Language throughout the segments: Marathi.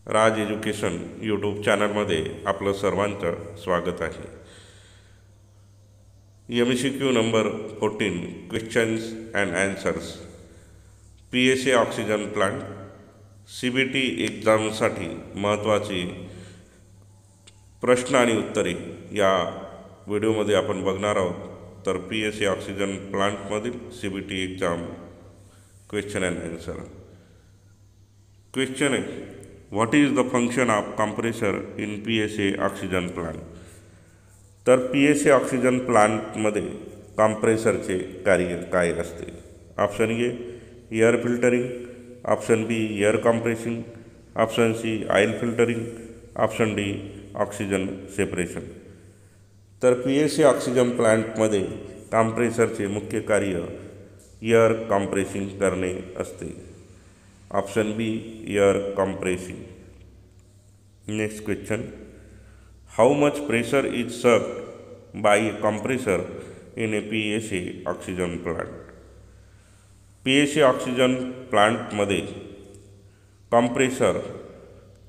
राज एज्युकेशन यूट्यूब चॅनलमध्ये आपलं सर्वांचं स्वागत आहे. MCQ number 14 questions and answers. PSA oxygen plant CBT एक्झामसाठी महत्त्वाची प्रश्न आणि उत्तरे या व्हिडिओमध्ये आपण बघणार आहोत. तर PSA ऑक्सिजन प्लांटमधील CBT exam question and answer. Question आहे, what is the function of compressor in PSA oxygen plant. तर PSA ऑक्सिजन प्लांटमध्ये कॉम्प्रेसरचे कार्य काय असते. ऑप्शन ए air filtering, option B air compressing, option C oil filtering, option D oxygen separation. तर PSA ऑक्सिजन प्लांटमध्ये कॉम्प्रेसरचे मुख्य कार्य एअर कॉम्प्रेसिंग करणे असते. Option B air compressing. Next question, how much pressure is sucked bye compressor in a PSA oxygen plant. PSA oxygen प्लांटमध्ये कॉम्प्रेसर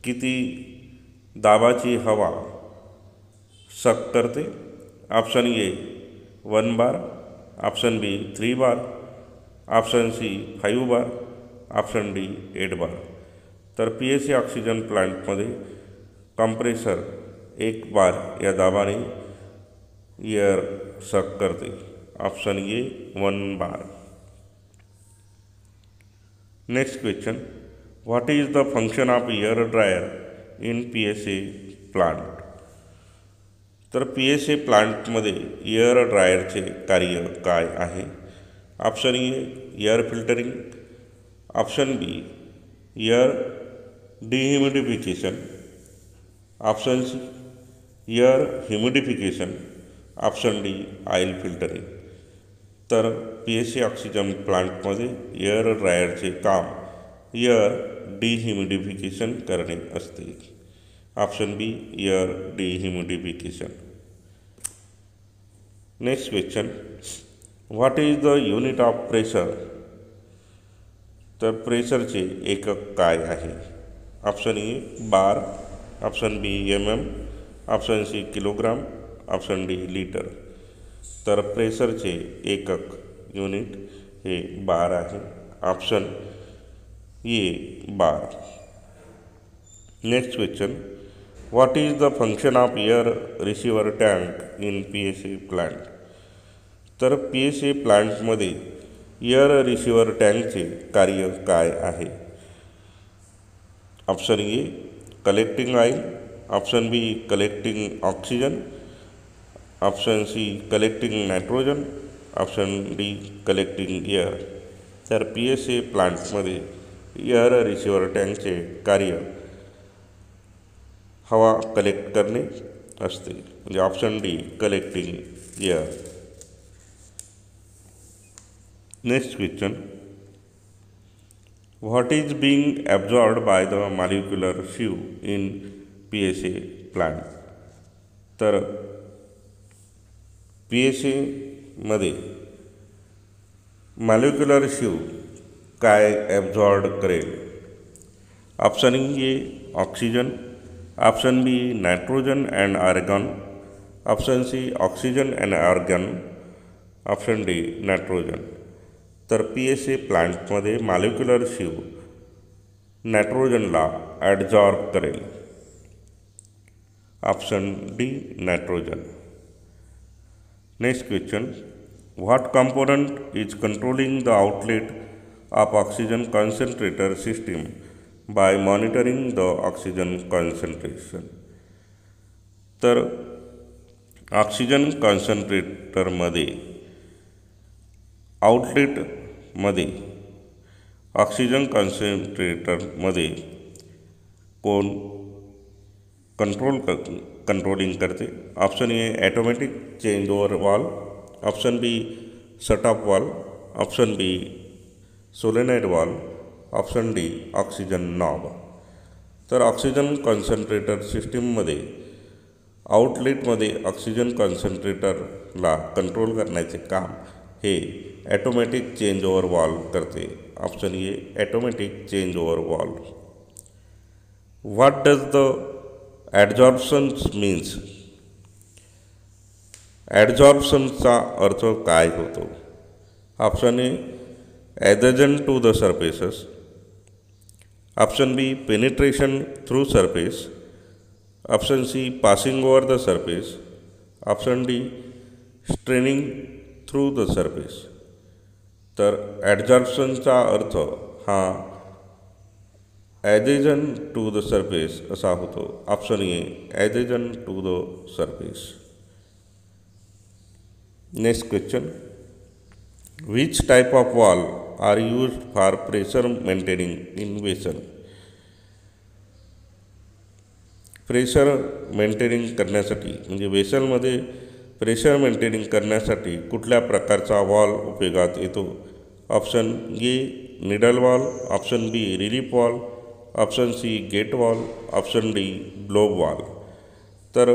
किती दाबाची हवा सक करते. Option a 1 bar, option b 3 bar, option c 5 bar, option d 8 bar. तर PSA ऑक्सिजन प्लांटमध्ये कॉम्प्रेसर 1 बार या दाबाने एअर सक करते. Option a 1 bar. Next question, what is the function of air dryer in PSA plant. तर PSA प्लांटमध्ये एअर ड्रायरचे कार्य काय आहे. ऑप्शन ए air filtering, option B air dehumidification, option C air humidification, option D oil filtering. तर PSA ऑक्सिजन प्लांटमध्ये एअर ड्रायरचे काम एअर डिह्युमिडिफिकेशन करणे असते. Option B air dehumidification. Next question, what is the unit of pressure. तर प्रेशरचे एकक काय आहे. Option A bar, option B mm, option C kilogram, option D litre. तर प्रेशरचे एकक युनिट हे बार आहे. Option A bar. Next question, what is the function of air receiver tank in PSA plant. तर PSA प्लांटमध्ये एअर रिसिव्हर टँकचे कार्य काय आहे. Option A collecting oil, option B collecting oxygen, option C collecting nitrogen, option D collecting air. तर PSA प्लांटमध्ये एअर रिसिव्हर टँकचे कार्य हवा कलेक्ट करणे असते. म्हणजे option D collecting air. Next question, what is being absorbed by the molecular sieve in PSA plant. तर PSA मध्ये मॉलिक्युलर शिव काय ॲब्झॉर्ब करेल. Option A oxygen, option b nitrogen and argon, option c oxygen and argon, option d nitrogen. तर PSA प्लांटमध्ये मॉलिक्युलर शिव नायट्रोजनला ॲब्झॉर्ब करेल. Option d nitrogen. Next question, what component is controlling the outlet of oxygen concentrator system by monitoring the oxygen concentration. तर ऑक्सिजन कॉन्सन्ट्रेटरमध्ये आउटलेटमध्ये ऑक्सिजन कॉन्सन्ट्रेटरमध्ये कोण कंट्रोलिंग करते. ऑप्शन ए automatic change over valve, option b shut off valve, option b solenoid valve, option D oxygen knob. तर ऑक्सिजन कॉन्सन्ट्रेटर सिस्टीममध्ये आउटलेटमध्ये ऑक्सिजन कॉन्सन्ट्रेटरला कंट्रोल करण्याचे काम हे ॲटोमॅटिक चेंज ओव्हर वाल्व करते. Option A automatic change over valve. What does the adsorption means? ॲडझॉर्प्शनचा अर्थ काय होतो? Option A adhesion to the surfaces, option B penetration through surface, option C passing over the surface, option D straining through the surface. तर ॲडझॉर्प्शनचा अर्थ हा ॲडेजन टू द सरफेस असा होतो. Option A adhesion to the surface. Next question. Which type of valve are used for pressure maintaining in vessel? Pressure maintaining करण्यासाठी म्हणजे वेसलमध्ये प्रेशर मेंटेनिंग करण्यासाठी कुठल्या प्रकारचा वॉल उपयोगात येतो? Option A needle valve, option B relief valve, option C gate valve, option D globe valve. तर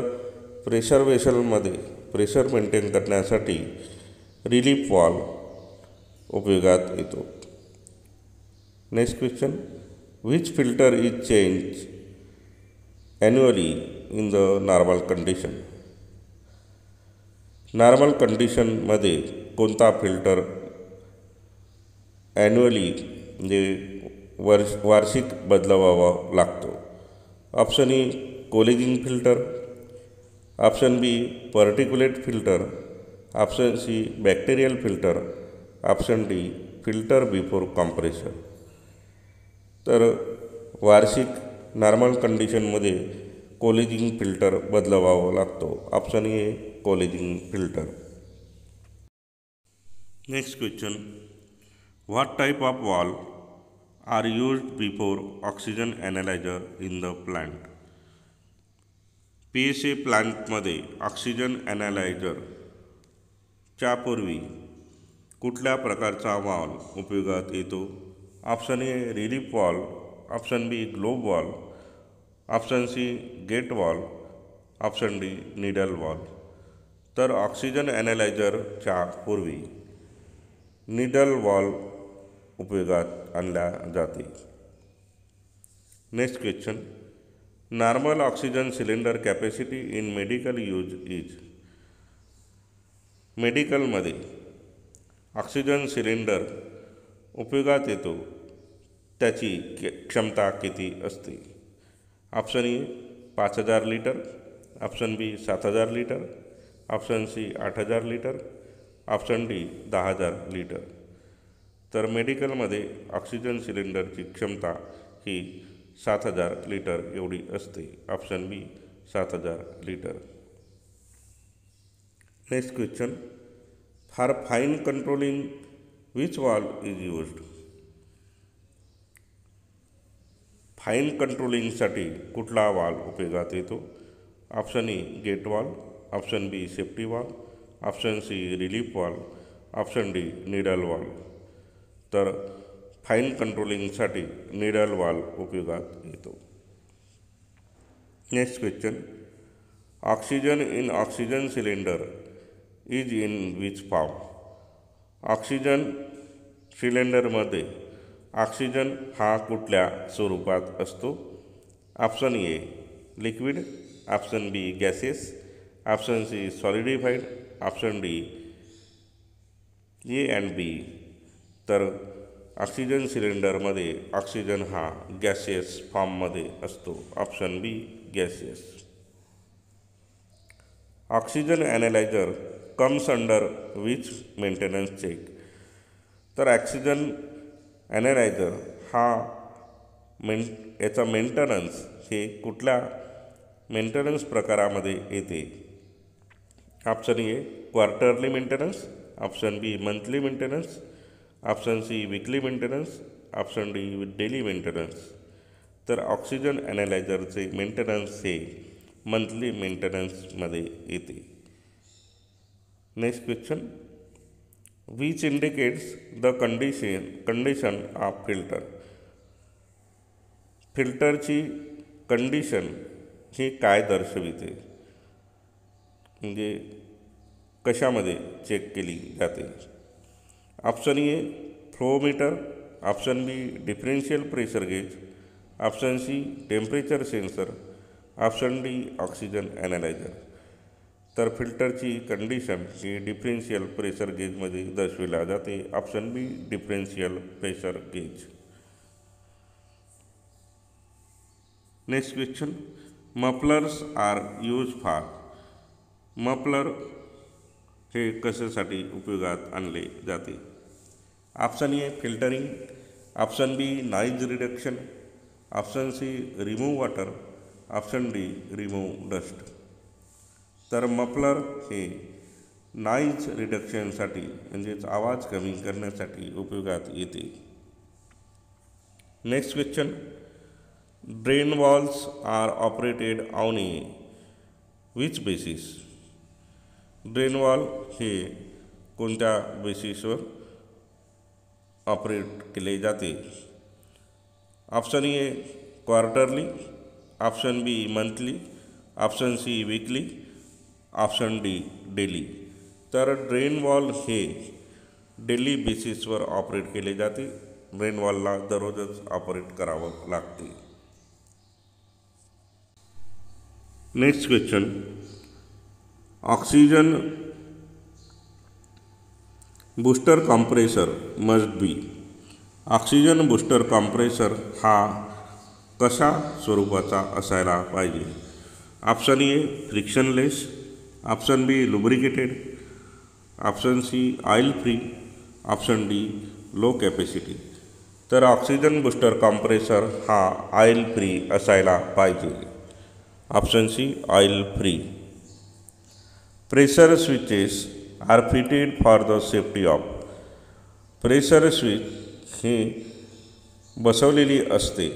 प्रेशर वेसलमध्ये प्रेशर मेंटेन करण्यासाठी रिलीफ वॉल उपयोगात येतो. Next question. Which filter is change annually in the normal condition? Normal कंडिशनमध्ये कोणता फिल्टर ॲन्युअली म्हणजे वार्षिक बदलावा लागतो? Option A coalescing filter, option B particulate filter, option C bacterial filter, option D filter before compression. तर वार्षिक नॉर्मल कंडिशनमध्ये कोलेजिंग फिल्टर बदलावा लागतो. Option A coalescing filter. Next question. What type of valve are used before oxygen analyser in the plant? PSA प्लांटमध्ये ऑक्सिजन ॲनालायझरच्या पूर्वी कुठल्या प्रकारचा वॉल उपयोगात येतो? Option A relief valve, option B globe valve, option C gate valve, option D needle valve. तर ऑक्सिजन ॲनालायझरच्या पूर्वी निडल वॉल उपयोगात आणल्या जाते. Next question. Normal oxygen cylinder capacity in medical use is? मेडिकलमध्ये ऑक्सिजन सिलेंडर उपयोगात येतो त्याची क्षमता किती असते? Option a 5000 litre, option B 7000 litre, option c 8000 litre, option d 10000 litre. तर मेडिकलमध्ये ऑक्सिजन सिलेंडरची क्षमता ही 7000 लिटर एवढी असते. Option B 7000 litre. Next question. For fine controlling which valve is used? Fine कंट्रोलिंगसाठी कुठला वॉल उपयोगात येतो? Option A gate valve, option B safety valve, option C relief valve, option D needle valve. तर फाईन कंट्रोलिंगसाठी निडल वॉल उपयोगात येतो. Next question. Oxygen in oxygen cylinder is in which form? Oxygen सिलेंडरमध्ये ऑक्सिजन हा कुठल्या स्वरूपात असतो? Option A liquid, option B gases, option C solidified, option D A and B. तर ऑक्सिजन सिलेंडरमध्ये ऑक्सिजन हा गॅसियस फॉर्ममध्ये असतो. Option B gaseous. Oxygen analyser comes under which maintenance check? तर ऑक्सिजन ॲनालायझर हा याचा मेंटेनन्स हे कुठल्या मेंटेनन्स प्रकारामध्ये येते? ऑप्शन ए क्वार्टरली मेंटेनन्स, ऑप्शन बी monthly maintenance, option C weekly maintenance, option D daily maintenance. तर ऑक्सिजन ॲनालायझरचे मेंटेनन्स हे मंथली मेंटेनन्समध्ये येते. Next question. Which indicates the condition of filter? फिल्टरची कंडिशन ही काय दर्शविते? म्हणजे कशामध्ये चेक केली जाते? Option a flowmeter, option b differential pressure gauge, option c temperature sensor, option D oxygen analyser. तर फिल्टरची कंडिशन ही डिफरेन्शियल प्रेशर गेजमध्ये दर्शविल्या जाते. Option b differential pressure gauge. Next question, mufflers are use for. Muffler हे कशासाठी उपयोगात आणले जाते? Option a filtering, option b noise reduction, option c remove water, option d remove dust. तर मफलर हे नॉइज रिडक्शनसाठी म्हणजेच आवाज कमी करण्यासाठी उपयोगात येते. Next question, drain valves are operated on a which basis. Drain valve हे कोणत्या बेसिसवर ऑपरेट केले जाते? ऑप्शन ए क्वार्टरली, ऑप्शन बी monthly, option C weekly, option D daily. तर ड्रेन वॉल हे डेली बेसिसवर ऑपरेट केले जाते. ड्रेन वॉलला दररोजच ऑपरेट करावं लागते. Next question, oxygen booster compressor must be. Oxygen booster compressor हा कशा स्वरूपाचा असायला पाहिजे? Option a frictionless, option B lubricated, option C oil free, option D low capacity. तर ऑक्सिजन बूस्टर कॉम्प्रेसर हा ऑइल फ्री असायला पाहिजे. Option C oil free. Pressure switches are fitted for the safety of. Pressure switch ही बसवलेली असते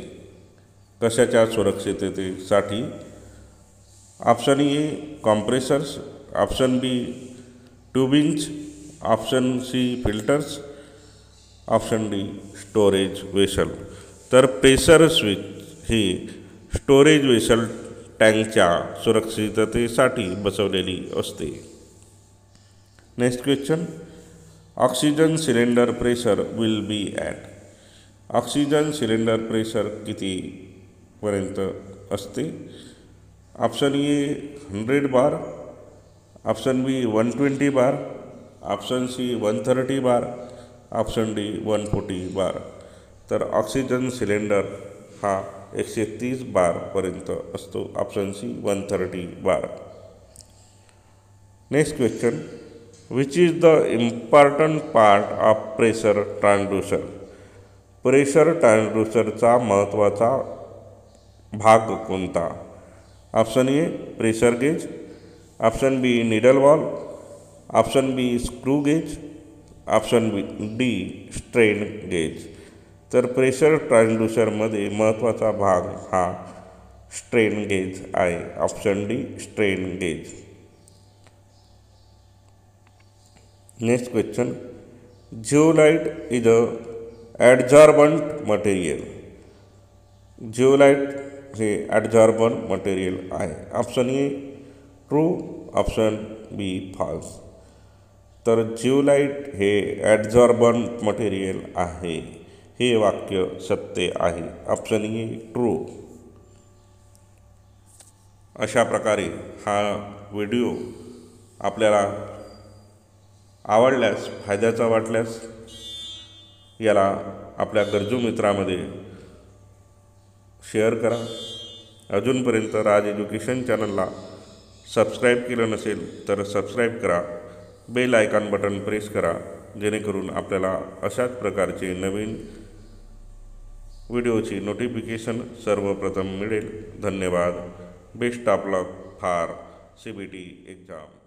कशाच्या सुरक्षिततेसाठी? Option A compressors, option B tubings, option C filters, option D storage vessel. तर प्रेशर स्विच ही स्टोरेज वेसल टँकच्या सुरक्षिततेसाठी बसवलेली असते. Next question, oxygen cylinder pressure will be at. Oxygen cylinder pressure कितीपर्यंत असते? Option A 100 bar, option B 120 bar, option C 130 bar, option D 140 bar. तर ऑक्सिजन सिलेंडर हा 130 बारपर्यंत असतो. Option C 130 bar. Next question, which is the important part of pressure transducer. Pressure ट्रान्सड्यूसरचा महत्त्वाचा भाग कोणता? Option A pressure gauge, option B needle valve, option B screw gauge, option D strain gauge. तर प्रेशर ट्रान्सड्यूसरमध्ये महत्त्वाचा भाग हा स्ट्रेन गेज आहे. Option D strain gauge. Next question, zeolite is a adsorbent material. Zeolite हे ॲडझॉर्बंट मटेरियल आहे. Option A true, option B false. तर जिओलाइट हे ॲडझॉर्बंट मटेरियल आहे हे वाक्य सत्य आहे. Option A true. अशा प्रकारे हा व्हिडिओ आपल्याला आवडल्यास, फायद्याचा वाटल्यास याला आपल्या गरजू मित्रामध्ये शेअर करा. अजूनपर्यंत राज एज्युकेशन चॅनलला सबस्क्राईब केलं नसेल तर सबस्क्राईब करा. बेल आयकॉन बटन प्रेस करा जेणेकरून आपल्याला अशाच प्रकारचे नवीन व्हिडिओची नोटिफिकेशन सर्वप्रथम मिळेल. धन्यवाद. Best of luck for CBT exam.